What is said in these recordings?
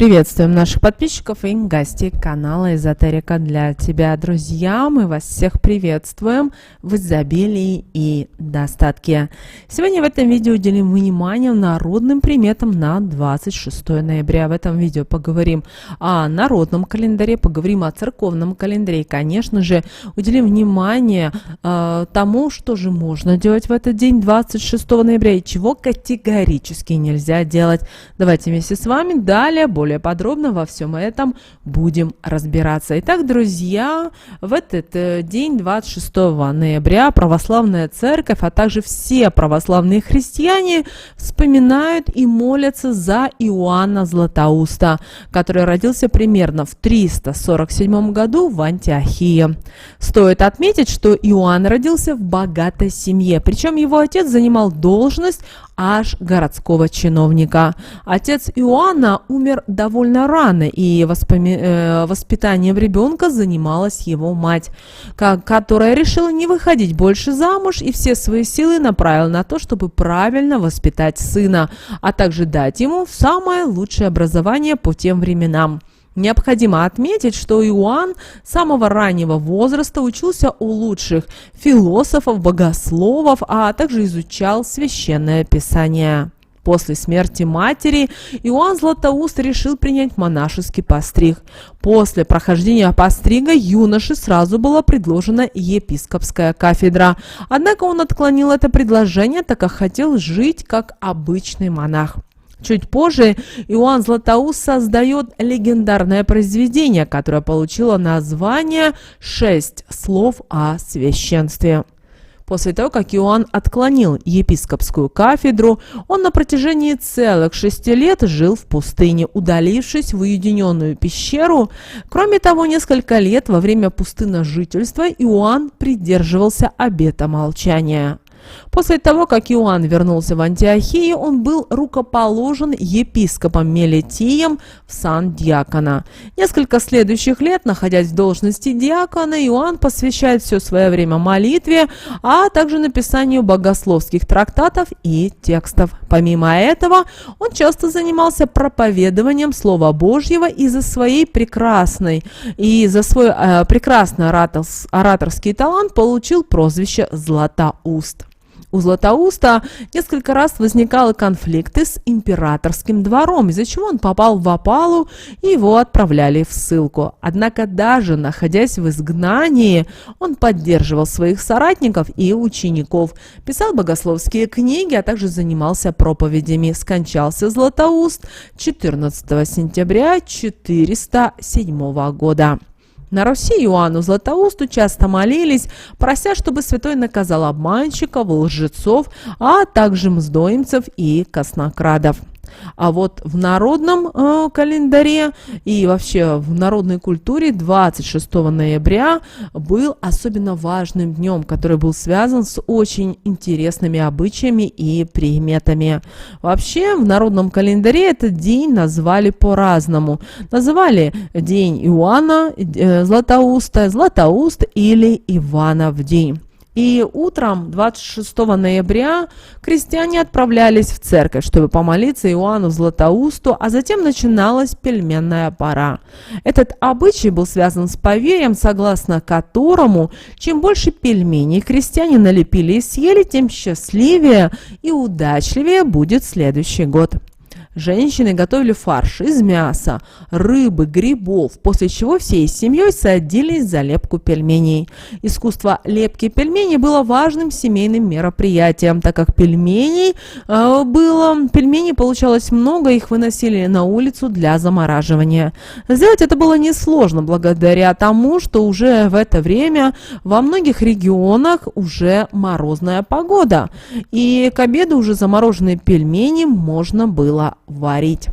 Приветствуем наших подписчиков и гостей канала Эзотерика для тебя, друзья. Мы вас всех приветствуем в изобилии и достатке. Сегодня в этом видео уделим внимание народным приметам на 26 ноября. В этом видео поговорим о народном календаре, поговорим о церковном календаре и, конечно же, уделим внимание тому, что же можно делать в этот день, 26 ноября, и чего категорически нельзя делать. Давайте вместе с вами далее более подробно во всем этом будем разбираться. Итак, друзья, в этот день, 26 ноября, православная церковь, а также все православные христиане вспоминают и молятся за Иоанна Златоуста, который родился примерно в 347 году в Антиохии. Стоит отметить, что Иоанн родился в богатой семье, причем его отец занимал должность аж городского чиновника. Отец Иоанна умер довольно рано, и воспитанием ребенка занималась его мать, которая решила не выходить больше замуж и все свои силы направила на то, чтобы правильно воспитать сына, а также дать ему самое лучшее образование по тем временам. Необходимо отметить, что Иоанн с самого раннего возраста учился у лучших философов, богословов, а также изучал священное писание. После смерти матери Иоанн Златоуст решил принять монашеский постриг. После прохождения пострига юноше сразу была предложена епископская кафедра. Однако он отклонил это предложение, так как хотел жить как обычный монах. Чуть позже Иоанн Златоуст создает легендарное произведение, которое получило название «6 слов о священстве». После того, как Иоанн отклонил епископскую кафедру, он на протяжении целых 6 лет жил в пустыне, удалившись в уединенную пещеру. Кроме того, несколько лет во время пустынножительства Иоанн придерживался обета молчания. После того, как Иоанн вернулся в Антиохию, он был рукоположен епископом Мелетием в сан диакона. Несколько следующих лет, находясь в должности диакона, Иоанн посвящает все свое время молитве, а также написанию богословских трактатов и текстов. Помимо этого, он часто занимался проповедованием Слова Божьего и за свой прекрасный ораторский талант получил прозвище «Златоуст». У Златоуста несколько раз возникали конфликты с императорским двором, из-за чего он попал в опалу и его отправляли в ссылку. Однако даже находясь в изгнании, он поддерживал своих соратников и учеников, писал богословские книги, а также занимался проповедями. Скончался Златоуст 14 сентября 407 года. На Руси Иоанну Златоусту часто молились, прося, чтобы святой наказал обманщиков, лжецов, а также мздоимцев и коснокрадов. А вот в народном календаре и вообще в народной культуре 26 ноября был особенно важным днем, который был связан с очень интересными обычаями и приметами. Вообще в народном календаре этот день назвали по-разному. Называли день Иоанна Златоуста, Златоуст или Иванов день. И утром 26 ноября крестьяне отправлялись в церковь, чтобы помолиться Иоанну Златоусту, а затем начиналась пельменная пора. Этот обычай был связан с поверьем, согласно которому чем больше пельменей крестьяне налепили и съели, тем счастливее и удачливее будет следующий год. Женщины готовили фарш из мяса, рыбы, грибов, после чего всей семьей садились за лепку пельменей. Искусство лепки пельменей было важным семейным мероприятием, так как пельменей получалось много, их выносили на улицу для замораживания. Сделать это было несложно, благодаря тому, что уже в это время во многих регионах уже морозная погода, и к обеду уже замороженные пельмени можно было варить.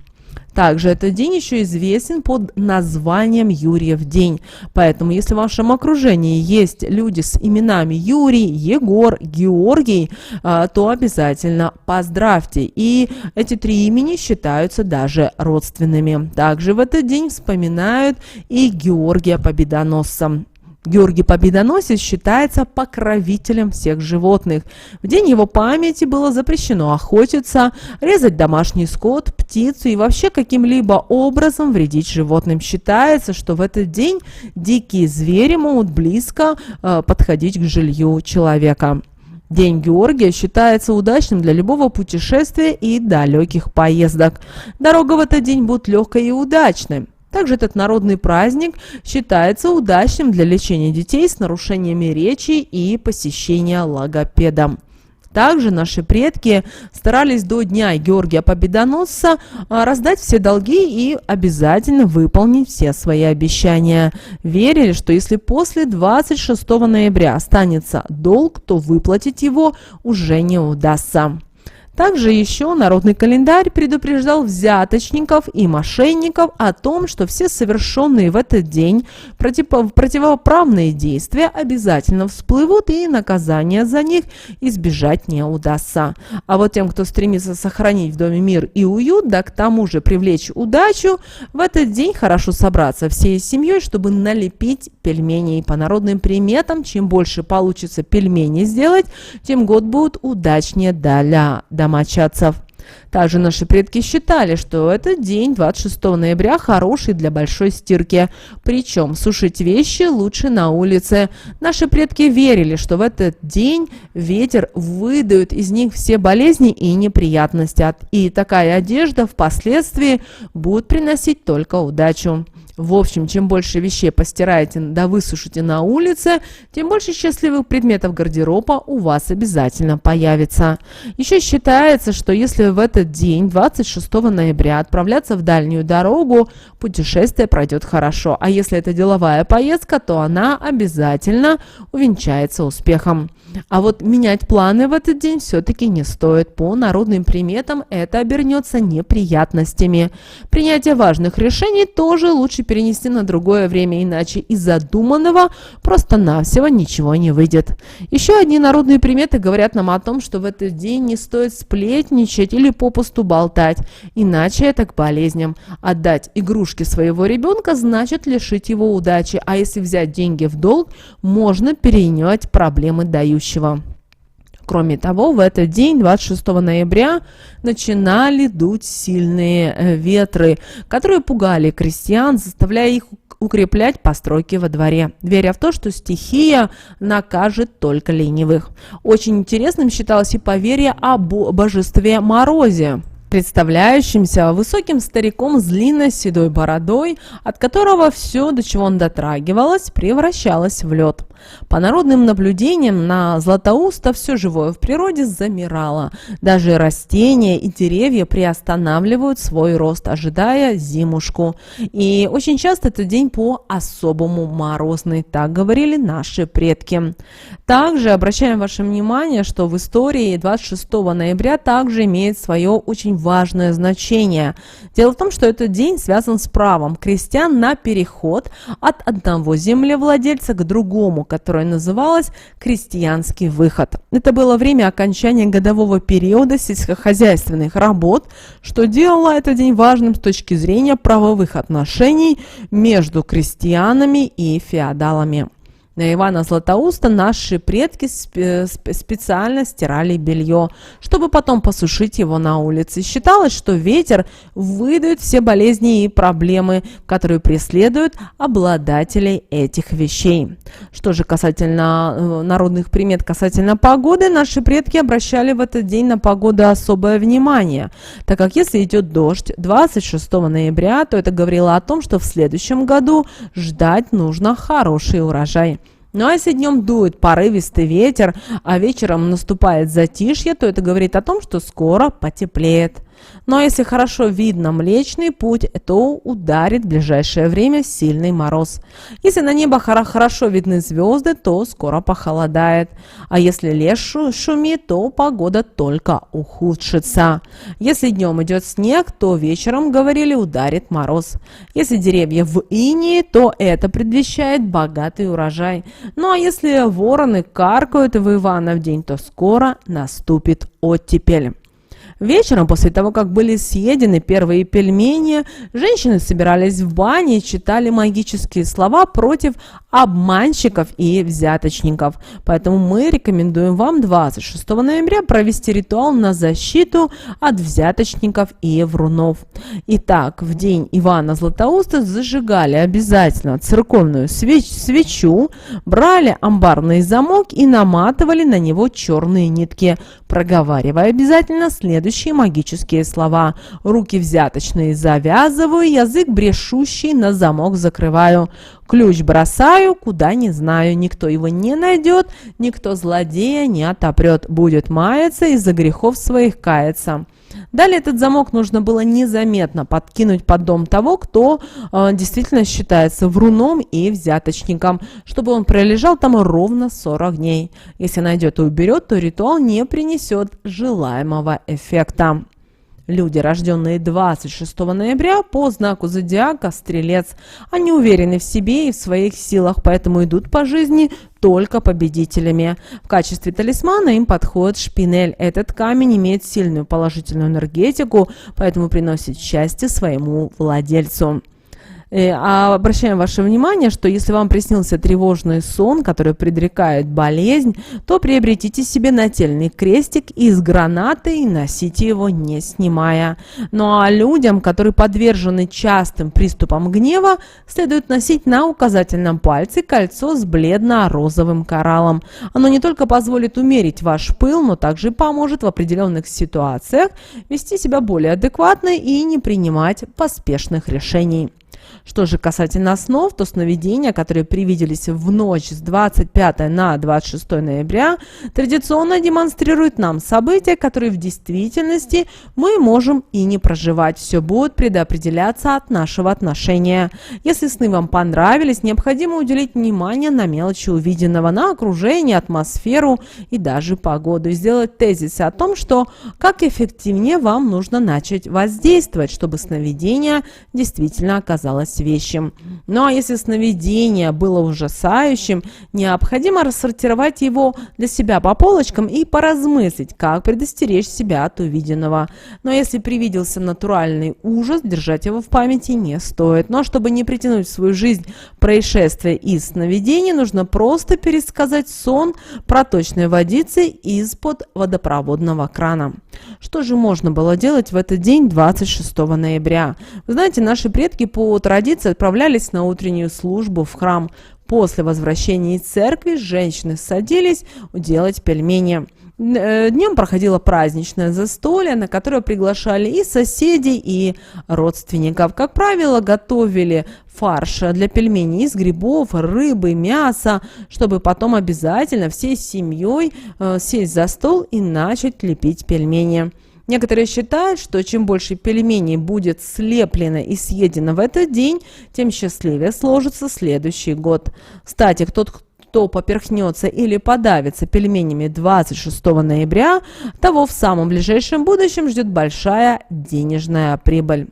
Также этот день еще известен под названием Юрьев день. Поэтому, если в вашем окружении есть люди с именами Юрий, Егор, Георгий, то обязательно поздравьте. И эти 3 имени считаются даже родственными. Также в этот день вспоминают и Георгия Победоносца. Георгий Победоносец считается покровителем всех животных. В день его памяти было запрещено охотиться, резать домашний скот, птицу и вообще каким-либо образом вредить животным. Считается, что в этот день дикие звери могут близко подходить к жилью человека. День Георгия считается удачным для любого путешествия и далеких поездок. Дорога в этот день будет легкой и удачной. Также этот народный праздник считается удачным для лечения детей с нарушениями речи и посещения логопеда. Также наши предки старались до дня Георгия Победоносца раздать все долги и обязательно выполнить все свои обещания. Верили, что если после 26 ноября останется долг, то выплатить его уже не удастся. Также еще народный календарь предупреждал взяточников и мошенников о том, что все совершенные в этот день противоправные действия обязательно всплывут и наказания за них избежать не удастся. А вот тем, кто стремится сохранить в доме мир и уют, да к тому же привлечь удачу, в этот день хорошо собраться всей семьей, чтобы налепить пельменей. По народным приметам, чем больше получится пельменей сделать, тем год будет удачнее для домочадцев. Также наши предки считали, что этот день, 26 ноября, хороший для большой стирки. Причем сушить вещи лучше на улице. Наши предки верили, что в этот день ветер выдает из них все болезни и неприятности. И такая одежда впоследствии будет приносить только удачу. В общем, чем больше вещей постираете да высушите на улице, тем больше счастливых предметов гардероба у вас обязательно появится. Еще считается, что если в этот день, 26 ноября, отправляться в дальнюю дорогу, путешествие пройдет хорошо. А если это деловая поездка, то она обязательно увенчается успехом. А вот менять планы в этот день все-таки не стоит. По народным приметам это обернется неприятностями. Принятие важных решений тоже лучше перенести на другое время, иначе из задуманного просто-навсего ничего не выйдет. Еще одни народные приметы говорят нам о том, что в этот день не стоит сплетничать или попусту болтать, иначе это к болезням. Отдать игрушки своего ребенка значит лишить его удачи, а если взять деньги в долг, можно перенять проблемы дающего. Кроме того, в этот день, 26 ноября, начинали дуть сильные ветры, которые пугали крестьян, заставляя их укреплять постройки во дворе, веря в то, что стихия накажет только ленивых. Очень интересным считалось и поверье о божестве Морозе, представляющимся высоким стариком с длинной седой бородой, от которого все, до чего он дотрагивалось, превращалось в лед. По народным наблюдениям на Златоуста все живое в природе замирало. Даже растения и деревья приостанавливают свой рост, ожидая зимушку. И очень часто этот день по-особому морозный, так говорили наши предки. Также обращаем ваше внимание, что в истории 26 ноября также имеет свое очень важное значение. Дело в том, что этот день связан с правом крестьян на переход от одного землевладельца к другому, которое называлось крестьянский выход. Это было время окончания годового периода сельскохозяйственных работ, что делало этот день важным с точки зрения правовых отношений между крестьянами и феодалами. На Ивана Златоуста наши предки специально стирали белье, чтобы потом посушить его на улице. Считалось, что ветер выдает все болезни и проблемы, которые преследуют обладателей этих вещей. Что же касательно народных примет, касательно погоды, наши предки обращали в этот день на погоду особое внимание, так как если идет дождь 26 ноября, то это говорило о том, что в следующем году ждать нужно хороший урожай. Ну а если днем дует порывистый ветер, а вечером наступает затишье, то это говорит о том, что скоро потеплеет. Ну а если хорошо видно Млечный Путь, то ударит в ближайшее время сильный мороз. Если на небо хорошо видны звезды, то скоро похолодает. А если лес шумит, то погода только ухудшится. Если днем идет снег, то вечером, говорили, ударит мороз. Если деревья в инее, то это предвещает богатый урожай. Ну а если вороны каркают в Ивана в день, то скоро наступит оттепель. Вечером, после того, как были съедены первые пельмени, женщины собирались в бане и читали магические слова против обманщиков и взяточников. Поэтому мы рекомендуем вам 26 ноября провести ритуал на защиту от взяточников и врунов. Итак, в день Ивана Златоуста зажигали обязательно церковную свечу, брали амбарный замок и наматывали на него черные нитки, проговаривая обязательно следующие магические слова. Руки взяточные завязываю, язык брешущий на замок закрываю. Ключ бросаю, куда не знаю, никто его не найдет, никто злодея не отопрет, будет маяться и за грехов своих каяться. Далее этот замок нужно было незаметно подкинуть под дом того, кто действительно считается вруном и взяточником, чтобы он пролежал там ровно 40 дней. Если найдет и уберет, то ритуал не принесет желаемого эффекта. Люди, рожденные 26 ноября по знаку зодиака Стрелец, они уверены в себе и в своих силах, поэтому идут по жизни только победителями. В качестве талисмана им подходит шпинель. Этот камень имеет сильную положительную энергетику, поэтому приносит счастье своему владельцу. Обращаем ваше внимание, что если вам приснился тревожный сон, который предрекает болезнь, то приобретите себе нательный крестик из гранаты и носите его не снимая. Ну а людям, которые подвержены частым приступам гнева, следует носить на указательном пальце кольцо с бледно-розовым кораллом. Оно не только позволит умерить ваш пыл, но также поможет в определенных ситуациях вести себя более адекватно и не принимать поспешных решений. Что же касательно снов, то сновидения, которые привиделись в ночь с 25 на 26 ноября, традиционно демонстрируют нам события, которые в действительности мы можем и не проживать. Все будет предопределяться от нашего отношения. Если сны вам понравились, необходимо уделить внимание на мелочи увиденного, на окружение, атмосферу и даже погоду. И сделать тезис о том, что как эффективнее вам нужно начать воздействовать, чтобы сновидение действительно оказалось вещим. Ну а если сновидение было ужасающим, необходимо рассортировать его для себя по полочкам и поразмыслить, как предостеречь себя от увиденного. Но если привиделся натуральный ужас, держать его в памяти не стоит. Но чтобы не притянуть в свою жизнь происшествия из сновидений, нужно просто пересказать сон проточной водицей из-под водопроводного крана. Что же можно было делать в этот день, 26 ноября? Вы знаете, наши предки по традиции отправлялись на утреннюю службу в храм. После возвращения из церкви женщины садились делать пельмени. Днем проходило праздничное застолье, на которое приглашали и соседей, и родственников. Как правило, готовили фарш для пельменей из грибов, рыбы, мяса, чтобы потом обязательно всей семьей сесть за стол и начать лепить пельмени. Некоторые считают, что чем больше пельменей будет слеплено и съедено в этот день, тем счастливее сложится следующий год. Кстати, кто поперхнется или подавится пельменями 26 ноября, того в самом ближайшем будущем ждет большая денежная прибыль.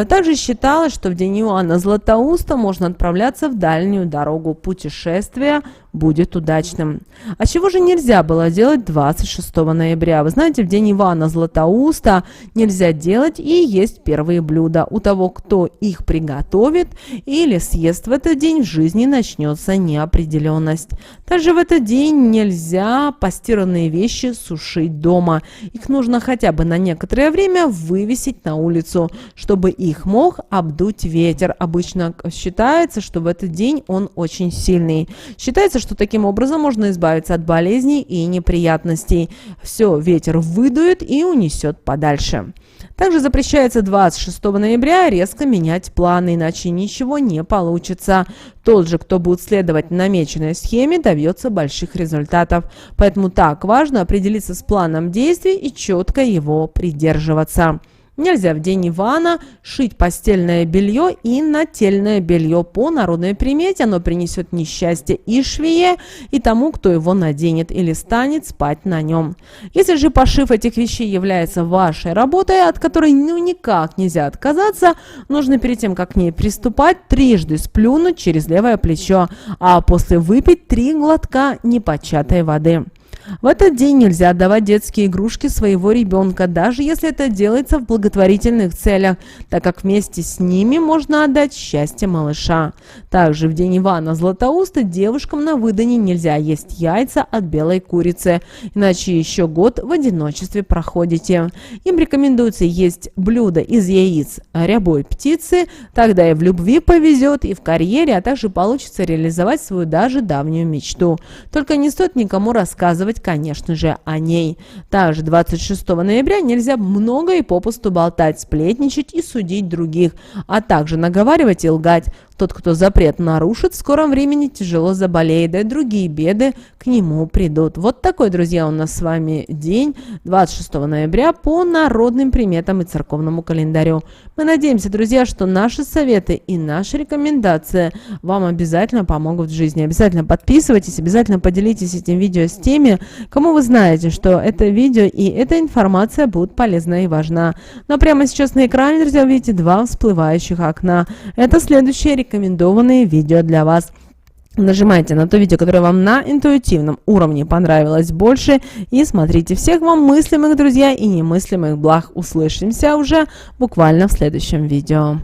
Также считалось, что в день Иоанна Златоуста можно отправляться в дальнюю дорогу. Путешествие будет удачным. А чего же нельзя было делать 26 ноября? Вы знаете, в день Ивана Златоуста нельзя делать и есть первые блюда. У того, кто их приготовит или съест в этот день, в жизни начнется неопределенность. Также в этот день нельзя постиранные вещи сушить дома. Их нужно хотя бы на некоторое время вывесить на улицу, чтобы их мог обдуть ветер. Обычно считается, что в этот день он очень сильный. Считается, что таким образом можно избавиться от болезней и неприятностей. Все, ветер выдует и унесет подальше. Также запрещается 26 ноября резко менять планы, иначе ничего не получится. Тот же, кто будет следовать намеченной схеме, добьется больших результатов. Поэтому так важно определиться с планом действий и четко его придерживаться. Нельзя в день Ивана шить постельное белье и нательное белье. По народной примете оно принесет несчастье и швее, и тому, кто его наденет или станет спать на нем. Если же пошив этих вещей является вашей работой, от которой никак нельзя отказаться, нужно перед тем, как к ней приступать, трижды сплюнуть через левое плечо, а после выпить 3 глотка непочатой воды. В этот день нельзя отдавать детские игрушки своего ребенка, даже если это делается в благотворительных целях, так как вместе с ними можно отдать счастье малыша. Также в день Ивана Златоуста девушкам на выдане нельзя есть яйца от белой курицы, иначе еще год в одиночестве проходите. Им рекомендуется есть блюда из яиц рябой птицы, тогда и в любви повезет, и в карьере, а также получится реализовать свою даже давнюю мечту. Только не стоит никому рассказывать, конечно же, о ней. Также 26 ноября нельзя много и попусту болтать, сплетничать и судить других, а также наговаривать и лгать. Тот, кто запрет нарушит, в скором времени тяжело заболеет, да и другие беды к нему придут. Вот такой, друзья, у нас с вами день 26 ноября по народным приметам и церковному календарю. Мы надеемся, друзья, что наши советы и наши рекомендации вам обязательно помогут в жизни. Обязательно подписывайтесь, обязательно поделитесь этим видео с теми, кому вы знаете, что это видео и эта информация будут полезна и важна. Но прямо сейчас на экране, друзья, вы видите два всплывающих окна. Это следующие рекомендованные видео для вас. Нажимайте на то видео, которое вам на интуитивном уровне понравилось больше, и смотрите. Всех вам мыслимых, друзья, и немыслимых благ. Услышимся уже буквально в следующем видео.